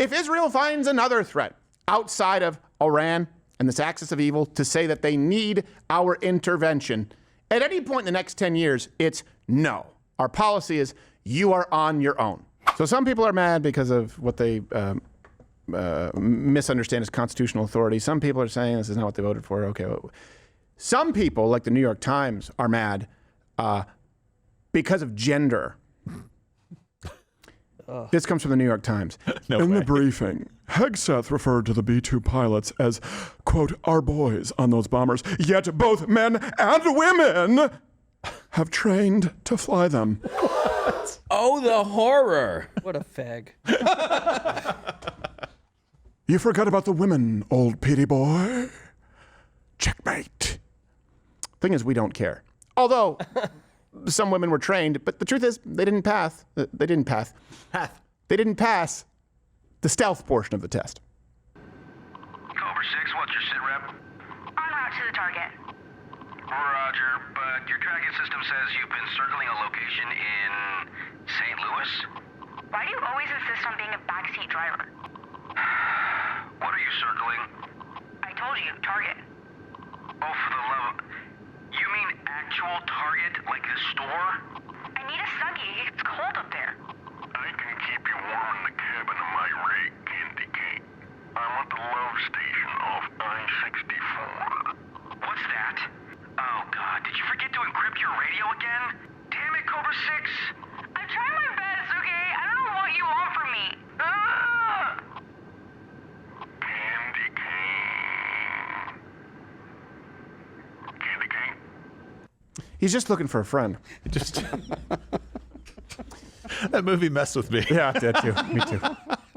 If Israel finds another threat outside of Iran and this axis of evil to say that they need our intervention, at any point in the next 10 years, it's no. Our policy is you are on your own. So some people are mad because of what they misunderstand as constitutional authority. Some people are saying this is not what they voted for. Okay. Some people, like the New York Times, are mad because of gender. This comes from the New York Times. In the briefing, Hegseth referred to the B-2 pilots as, quote, our boys on those bombers, yet both men and women have trained to fly them. What? Oh, the horror. What a fag. You forgot about the women, old Petey boy. Checkmate. Thing is, we don't care. Although some women were trained, but the truth is, they didn't pass. They didn't pass the stealth portion of the test. Cobra 6, what's your sit rep? En route to the target. Roger, but your tracking system says you've been circling a location in St. Louis? Why do you always insist on being a backseat driver? What are you circling? I told you, target. Oh, for the love of... You mean actual target, like the store? I need a Snuggie. It's cold up there. I can keep you warm in the cabin of my rig, Candy Cane. I'm at the love station off I-64. What's that? Oh, God, did you forget to encrypt your radio again? Damn it, Cobra 6! I'm trying my best, okay? I don't know what you want from me. Ugh! Candy Cane. Candy Cane? He's just looking for a friend. That movie messed with me. Yeah, it did too. Me too.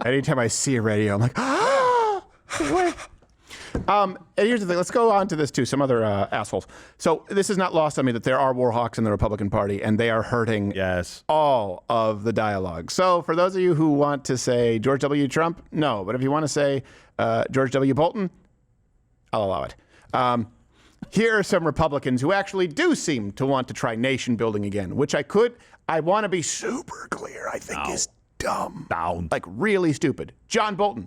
Anytime I see a radio, I'm like, ah! Wait. And here's the thing. Let's go on to this too. Some other assholes. So this is not lost on me that there are war hawks in the Republican Party, and they are hurting all of the dialogue. So for those of you who want to say George W. Trump, no. But if you want to say George W. Bolton, I'll allow it. Here are some Republicans who actually do seem to want to try nation building again, which I want to be super clear, I think is dumb. Like really stupid. John Bolton,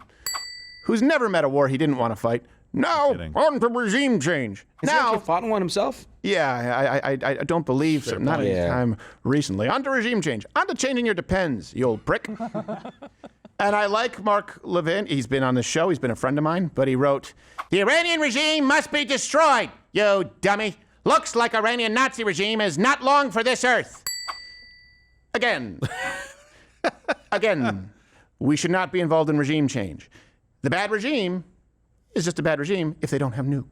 who's never met a war he didn't want to fight. Now, on to regime change. Has he actually fought in one himself? Yeah, I don't believe so. Not any time recently. On to regime change. On to changing your depends, you old prick. And I like Mark Levin. He's been on the show. He's been a friend of mine. But he wrote, the Iranian regime must be destroyed, you dummy. Looks like Iranian Nazi regime is not long for this earth. Again, we should not be involved in regime change. The bad regime is just a bad regime if they don't have nukes.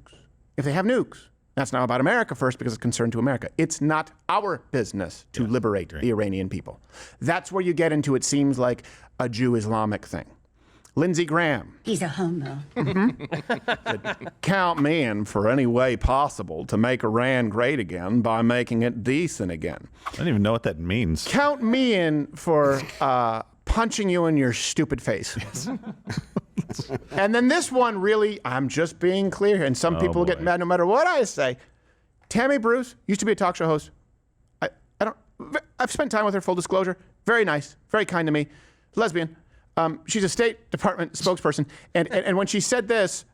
If they have nukes, that's now about America first because it's concerned to America. It's not our business to liberate the Iranian people. That's where you get into, it seems like, a Jew-Islamic thing. Lindsey Graham. He's a homo. Count me in for any way possible to make Iran great again by making it decent again. I don't even know what that means. Count me in for punching you in your stupid face. And then this one really, I'm just being clear here, and some people get mad no matter what I say. Tammy Bruce used to be a talk show host. I've spent time with her, full disclosure. Very nice, very kind to me. Lesbian. She's a State Department spokesperson. And when she said this,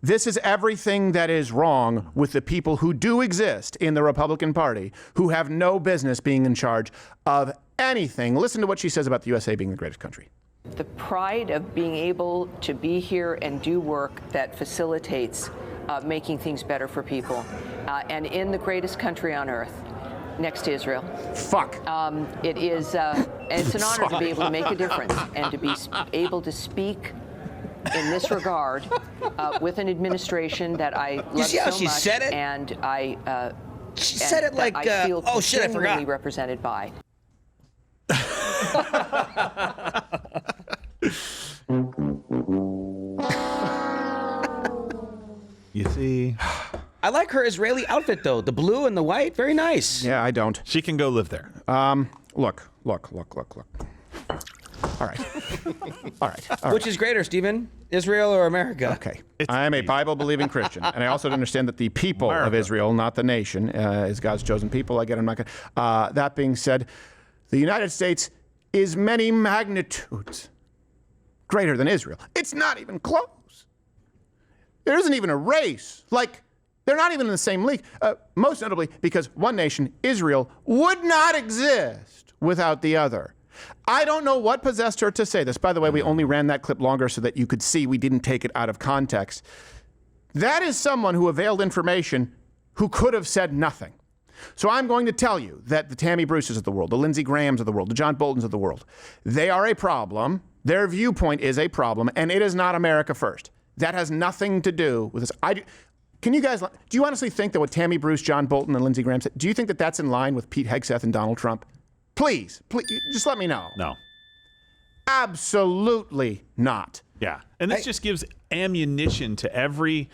this is everything that is wrong with the people who do exist in the Republican Party who have no business being in charge of anything. Listen to what she says about the USA being the greatest country. The pride of being able to be here and do work that facilitates making things better for people, and in the greatest country on earth, next to Israel. Fuck. It is, it's an honor to be able to make a difference and to be able to speak in this regard with an administration that I love so much. You see how she said it? And she said it like, I feel oh shit, I forgot. genuinely represented by. You see, I like her Israeli outfit though. The blue and the white, very nice. Yeah, I don't. she can go live there. Look. All right. All right. Which is greater, Stephen? Israel or America? Okay. I am a Bible-believing Christian, and I also understand that the people of Israel, not the nation, is God's chosen people. I get I'm not going to. That being said, the United States is many magnitudes greater than Israel. It's not even close. There isn't even a race. Like, they're not even in the same league. Most notably because one nation, Israel, would not exist without the other. I don't know what possessed her to say this. By the way, we only ran that clip longer so that you could see we didn't take it out of context. That is someone who availed information who could have said nothing. So I'm going to tell you that the Tammy Bruces of the world, the Lindsey Grahams of the world, the John Boltons of the world, they are a problem. Their viewpoint is a problem, and it is not America first. That has nothing to do with this. Can you guys, do you honestly think that what Tammy Bruce, John Bolton, and Lindsey Graham said, do you think that that's in line with Pete Hegseth and Donald Trump? Please, just let me know. No. Absolutely not. Yeah. And this just gives ammunition to every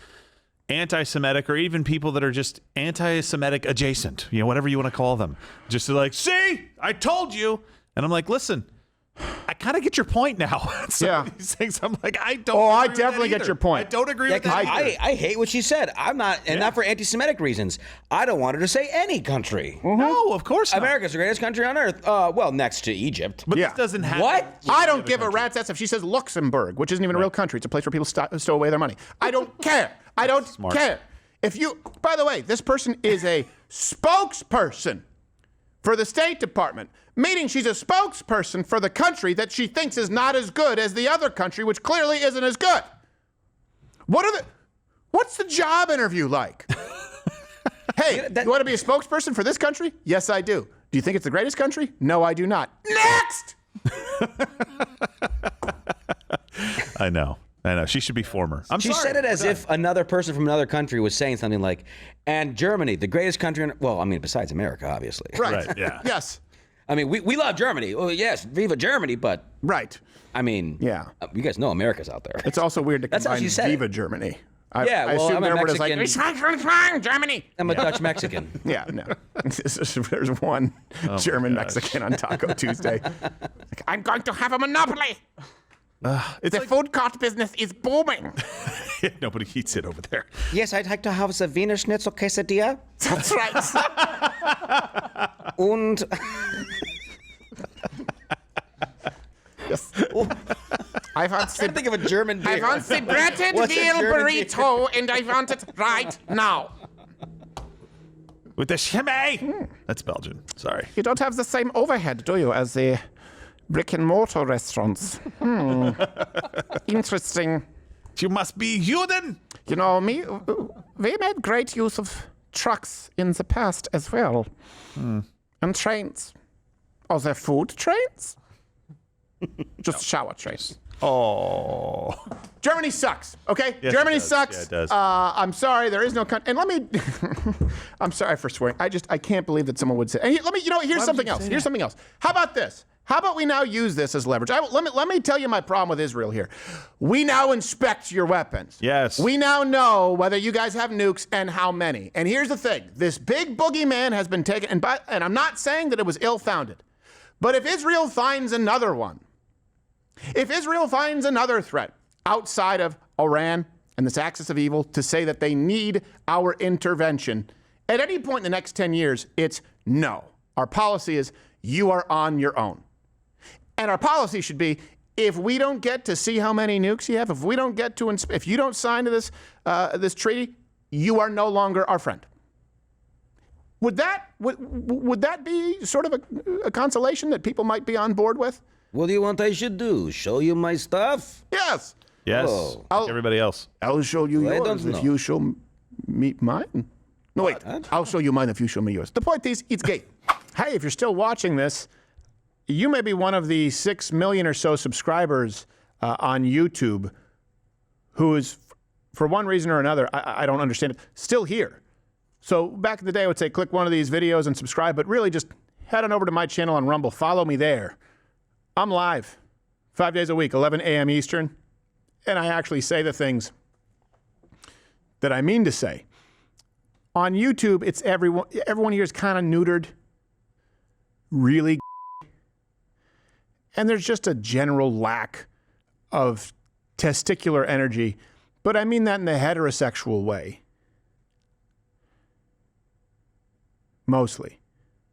anti-Semitic or even people that are just anti-Semitic adjacent, whatever you want to call them. Just to like, see, I told you. And I'm like, listen, I kind of get your point now. Yeah. These things, I'm like, I don't. Oh, I agree with definitely that get either. your point. I don't agree with that. I hate what she said. I'm not, and not for anti-Semitic reasons. I don't want her to say any country. No, of course not. America's the greatest country on earth. Well, next to Egypt. But Yeah. this doesn't happen. What? I don't give a rat's ass if she says Luxembourg, which isn't even a real country. It's a place where people stow away their money. I don't care. I don't care. If you, by the way, this person is a spokesperson for the State Department, meaning she's a spokesperson for the country that she thinks is not as good as the other country, which clearly isn't as good. What's the job interview like? Hey, you want to be a spokesperson for this country? Yes, I do. Do you think it's the greatest country? No, I do not. Next! I know. She should be former. She said it as if another person from another country was saying something like, and Germany, the greatest country, well, I mean, besides America, obviously. Right. Yeah. Yes. I mean, we love Germany. Oh, yes, viva Germany, but, Right. I mean, Yeah. You guys know America's out there. It's also weird to That's how combine she said Viva it. Germany. Yeah, I well, assume I'm a everyone is like, Mexican. Germany. I'm a Dutch Mexican. Yeah, no. There's one German Mexican on Taco Tuesday. Like, I'm going to have a monopoly. The food court business is booming. Nobody eats it over there. Yes, I'd like to have a Wiener Schnitzel quesadilla. That's right. Und Yes. I want I the, think of a German beer. I want the breaded What's a veal German beer? burrito, and I want it right now. With the shimmy. That's Belgian. Sorry. You don't have the same overhead, do you, as the brick and mortar restaurants? Interesting. You must be Juden. You know, we made great use of trucks in the past as well. And trains. Are there food trains? Just shower trains. Oh. Germany sucks, okay? Yes, Germany it does. sucks. Yeah, it does. I'm sorry, there is no country. And let me, I'm sorry for swearing. I can't believe that someone would say, and here's something else. Here's something else. How about this? How about we now use this as leverage? Let me tell you my problem with Israel here. We now inspect your weapons. Yes. We now know whether you guys have nukes and how many. And here's the thing. This big boogeyman has been taken, and I'm not saying that it was ill-founded, but if Israel finds another one, if Israel finds another threat outside of Iran and this axis of evil to say that they need our intervention, at any point in the next 10 years, it's no. Our policy is you are on your own. And our policy should be, if we don't get to see how many nukes you have, if we don't get to, if you don't sign to this treaty, you are no longer our friend. Would that be sort of a consolation that people might be on board with? What do you want I should do? Show you my stuff? Yes. Yes. Oh. Like everybody else. I'll show you Well, I yours don't if know. you show me mine. No, wait. I'll show you mine if you show me yours. The point is, it's gay. Hey, if you're still watching this, you may be one of the 6 million or so subscribers on YouTube who is, for one reason or another, I don't understand it, still here. So back in the day, I would say click one of these videos and subscribe, but really just head on over to my channel on Rumble. Follow me there. I'm live 5 days a week, 11 a.m. Eastern, and I actually say the things that I mean to say. On YouTube, it's everyone here is kind of neutered, really, and there's just a general lack of testicular energy, but I mean that in the heterosexual way. Mostly.